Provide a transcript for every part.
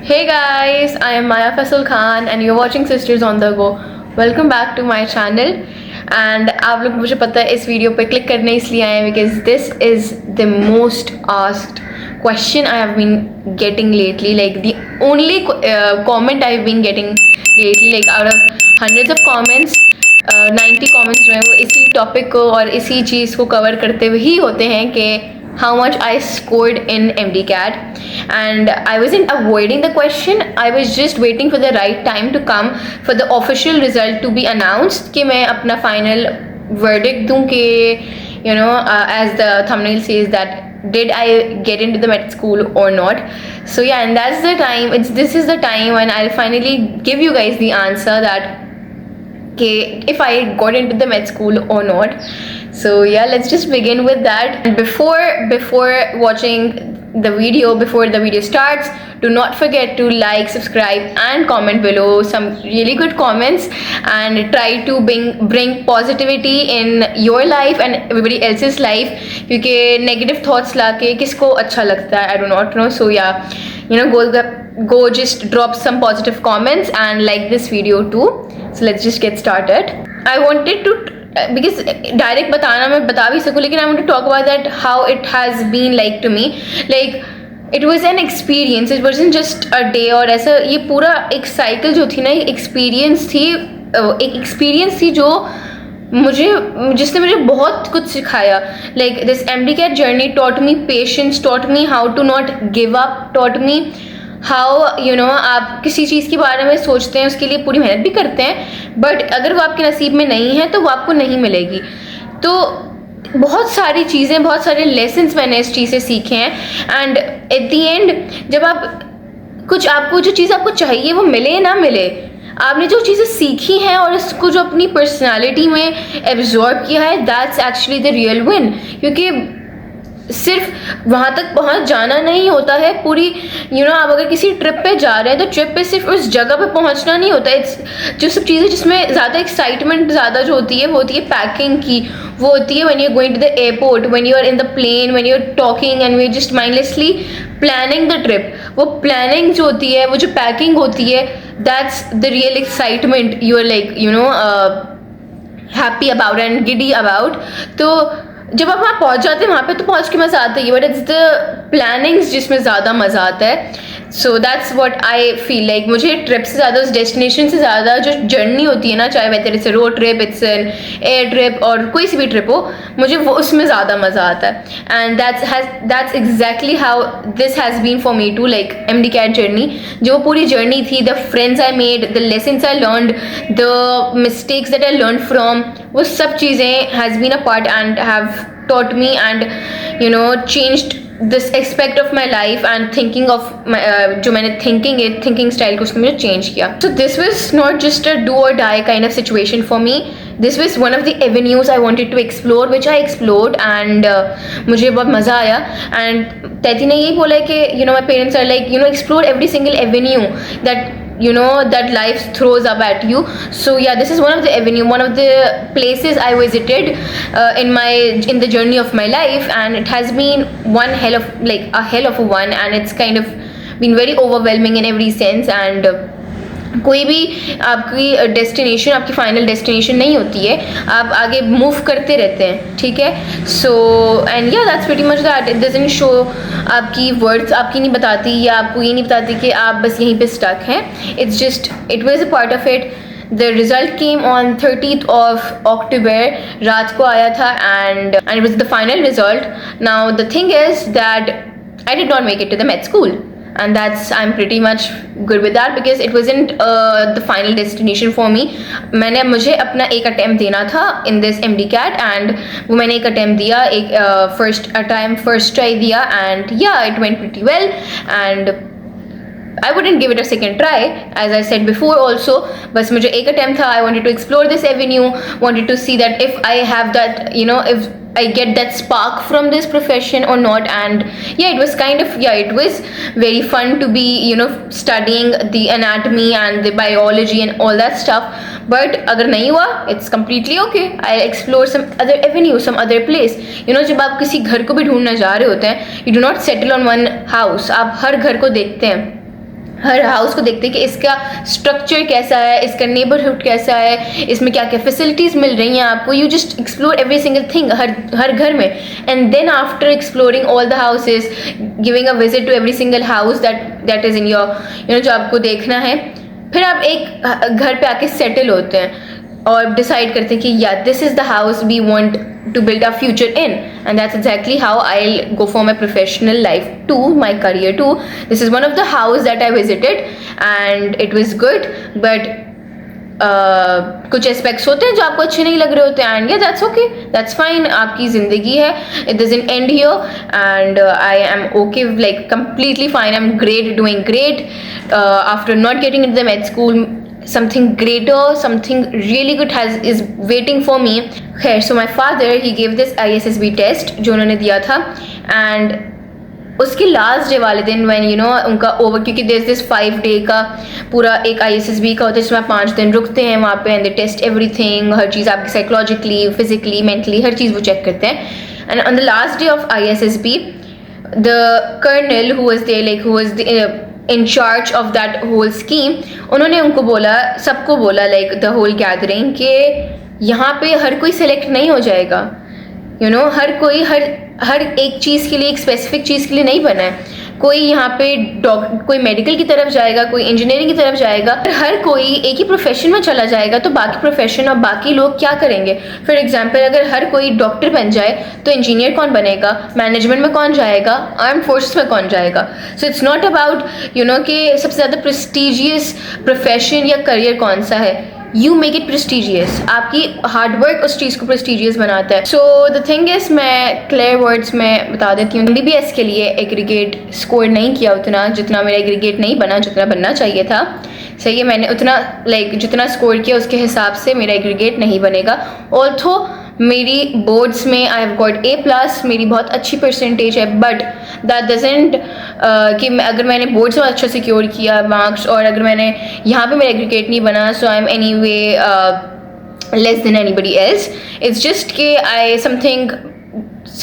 Hey guys, I am Maya Faisal Khan and you're watching Sisters on the Go. Welcome back to my channel. And आप लोग मुझे पता है इस video पे क्लिक करने इसलिए आए हैं because this is the most asked question I have been getting lately. Like the only comment I've been getting lately, like out of hundreds of comments, 90 comments जो हैं वो इसी टॉपिक को और इसी चीज़ को कवर करते हुए ही होते हैं कि how much I scored in MDCAT, and I wasn't avoiding the question. I was just waiting for the right time to come for the official result to be announced कि मैं अपना final verdict दूँ कि as the thumbnail says that did I get into the med school or not. So yeah, and that's the time. This is the time when I'll finally give you guys the answer that if I got into the med school or not. So yeah, let's just begin with that. And before watching the video starts, do not forget to like, subscribe and comment below some really good comments, and try to bring positivity in your life and everybody else's life, क्योंकि negative thoughts लाके किसको अच्छा लगता है, I do not know. So yeah, go just drop some positive comments and like this video too. So let's just get started. I wanted to because direct बताना मैं बता भी सकूँ, लेकिन I want to talk about that how it has been like to me. Like it was an experience, it wasn't just a day और ऐसा, ये पूरा एक साइकिल जो थी ना, एक एक्सपीरियंस थी जो जिसने मुझे बहुत कुछ सिखाया. Like this MDCAT journey taught me patience, taught me how to not give up, taught me how आप किसी चीज़ के बारे में सोचते हैं, उसके लिए पूरी मेहनत भी करते हैं, बट अगर वो आपके नसीब में नहीं है तो वो आपको नहीं मिलेगी. तो बहुत सारी चीज़ें, बहुत सारे लेसन्स मैंने इस चीज़ से सीखे हैं. एंड एट द एंड जब आपको जो चीज़ आपको चाहिए वो मिले ना मिले, आपने जो चीज़ें सीखी हैं और उसको जो अपनी पर्सनालिटी में एब्जॉर्ब किया है, that's actually the real win. क्योंकि सिर्फ वहाँ तक पहुँच जाना नहीं होता है. पूरी आप अगर किसी ट्रिप पे जा रहे हैं तो ट्रिप पे सिर्फ उस जगह पे पहुँचना नहीं होता है. जो सब चीज़ें जिसमें ज़्यादा एक्साइटमेंट ज़्यादा जो होती है वो होती है पैकिंग की. वो होती है when you are going to the airport, when you are in the plane, when you are talking and we just mindlessly planning the trip. वो प्लानिंग जो होती है, वो जो पैकिंग होती है, that's the real excitement you are like happy about and giddy about. तो जब आप वहाँ पहुँच जाते हैं वहाँ पे तो पहुँच के मज़ा आता है, बट इट्स द प्लानिंग्स जिसमें ज़्यादा मज़ा आता है. So that's what I feel like. मुझे ट्रिप से ज़्यादा, उस डेस्टिनेशन से ज़्यादा जो जर्नी होती है ना, चाहे whether it's road trip, it's an air trip और कोई सी भी ट्रिप हो, मुझे वो उसमें ज़्यादा मज़ा आता है. And that's exactly how this has been for me too. Like MDCAT journey, जो पूरी जर्नी थी, the friends I made, the lessons I learned, the mistakes that I learn from, वो सब चीज़ें has been a part and have taught me and changed this aspect of my life and thinking of my जो मैंने thinking style को उसने मुझे change किया. So this was not just a do or die kind of situation for me. This was one of the avenues I wanted to explore, which I explored and मुझे बहुत मज़ा आया. And तैती ने यही बोला है कि my parents are like explore every single avenue that life throws up at you. So yeah, this is one of the avenue, one of the places I visited in the journey of my life, and it has been one hell of a one, and it's kind of been very overwhelming in every sense. And कोई भी आपकी destination आपकी final destination नहीं होती है, आप आगे move करते रहते हैं, ठीक है. सो एंड या that's pretty much that. It doesn't show आपकी वर्ड्स आपकी नहीं बताती, या आपको ये नहीं बताती कि आप बस यहीं पे स्टक हैं. It's just it was a part of it. The result came on 30th of October. रात को आया था and it was the final result. Now the thing is that I did not make it to the med school. And I'm pretty much good with that because it wasn't the final destination for me. मुझे अपना एक attempt देना था in this MDCAT, and वो मैंने एक attempt दिया, एक first try दिया, and yeah, it went pretty well. And I wouldn't give it a second try, as I said before also. बस मुझे एक attempt था. I wanted to explore this avenue, wanted to see that if I have that, if I get that spark from this profession or not. And yeah, it was very fun to be studying the anatomy and the biology and all that stuff. But अगर नहीं हुआ, it's completely okay. I'll explore some other avenue, some other place. जब आप किसी घर को भी ढूंढने जा रहे होते हैं, you do not settle on one house. आप हर घर को देखते हैं, हर हाउस को देखते हैं कि इसका स्ट्रक्चर कैसा है, इसका नेबरहुड कैसा है, इसमें क्या क्या फैसिलिटीज़ मिल रही हैं आपको. You just explore every single thing हर घर में. And then after exploring all the houses, giving a visit to every single house that is in your जो आपको देखना है, फिर आप एक घर पे आके सेटल होते हैं और डिसाइड करते हैं कि या this is the house we want to build our future in. And that's exactly how I'll go for my professional life too, my career too. This is one of the house that I visited and it was good, but कुछ aspects होते हैं जो आपको अच्छे नहीं लग रहे होते हैं, एंड या दैट्स ओके, दैट्स फाइन. आपकी ज़िंदगी है, it doesn't and here, and I am okay, like completely fine. I'm great, doing great. After not getting into the med school, something greater, something really good is waiting for me. खैर, so my father, he gave this ISSB test जो उन्होंने दिया था, and उसके last day वाले दिन when you know उनका over, क्योंकि there's this 5 day का पूरा एक ISSB का होता है जिसमें आप 5 दिन रुकते हैं वहाँ पे, and they test everything, हर चीज़ आपकी साइकोलॉजिकली, फिजिकली, मेंटली, हर चीज़ वो चेक करते हैं. And on the last day of ISSB, the colonel who was there, like who was the in charge of that whole scheme, उन्होंने उनको बोला, सबको बोला, like the whole gathering, कि यहाँ पे हर कोई सेलेक्ट नहीं हो जाएगा. you know, हर कोई हर एक चीज़ के लिए, एक स्पेसिफिक चीज़ के लिए नहीं बना है. कोई यहाँ पे कोई मेडिकल की तरफ जाएगा, कोई इंजीनियरिंग की तरफ जाएगा, हर कोई एक ही प्रोफेशन में चला जाएगा, तो बाकी प्रोफेशन और बाकी लोग क्या करेंगे. फॉर एग्जांपल, अगर हर कोई डॉक्टर बन जाए तो इंजीनियर कौन बनेगा, मैनेजमेंट में कौन जाएगा, आर्म फोर्सेस में कौन जाएगा. So it's not about you know कि सबसे ज़्यादा प्रेस्टिजियस प्रोफेशन या करियर कौन सा है. You make it prestigious. आपकी हार्डवर्क उस चीज़ को प्रेस्टिजियस बनाता है. सो द थिंग इज, मैं क्लियर वर्ड्स में बता देती हूँ, MBBS के लिए एग्रीगेट स्कोर नहीं किया उतना जितना मेरा एग्रीगेट नहीं बना, जितना बनना चाहिए था. सही है, मैंने उतना जितना स्कोर किया उसके हिसाब से मेरा एग्रीगेट नहीं बनेगा. ऑल्थो मेरी बोर्ड्स में आई हैव गॉट A+, मेरी बहुत अच्छी परसेंटेज है, बट दैट डजेंट कि अगर मैंने बोर्ड्स में अच्छा सिक्योर किया मार्क्स और अगर मैंने यहाँ पे मेरा एग्रीगेट नहीं बना, so I am any way less than anybody else. It's just कि I something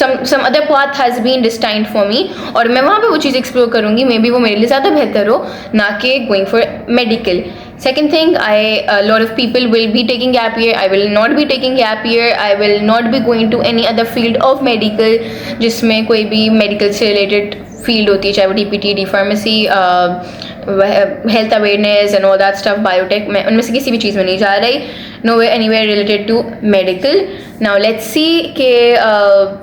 some other path has been destined for me, और मैं वहाँ पे वो चीज़ एक्सप्लोर करूँगी. मे बी वो मेरे लिए ज़्यादा बेहतर हो, ना कि going for medical. Second thing, a lot of people will be taking gap year. I will not be taking gap year. I will not be going to any other field of medical जिसमें कोई भी medical से related field होती है, चाहे वो DPT, D pharmacy, health awareness and all that stuff, biotech. मैं उनमें से किसी भी चीज़ में नहीं जा रही. Nowhere anywhere related to medical. Now let's see कि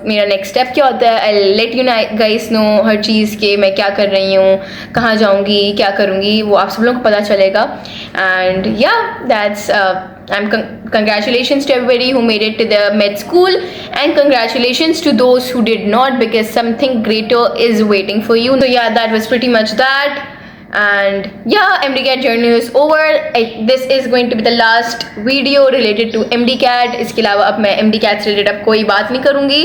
मेरा next step क्या होता है. I'll let you guys know हर चीज़ के मैं क्या कर रही हूँ, कहाँ जाऊँगी, क्या करूँगी, वो आप सब लोगों को पता चलेगा. And yeah, that's congratulations to everybody who made it to the med school, and congratulations to those who did not, because something greater is waiting for you. So yeah, that was pretty much that. And yeah, MDCAT journey is over. This is going to be the last video related to MDCAT. इसके अलावा अब मैं MDCAT से related अब कोई बात नहीं करूँगी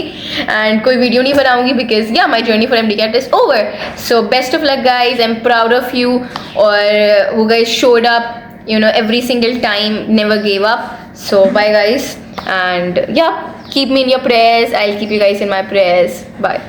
and कोई वीडियो नहीं बनाऊँगी, because yeah, my journey for MDCAT is over. So best of luck guys, I'm proud of you. और वो guys showed up, you know, every single time, never gave up. So bye guys, and yeah, keep me in your prayers. I'll keep you guys in my prayers. Bye.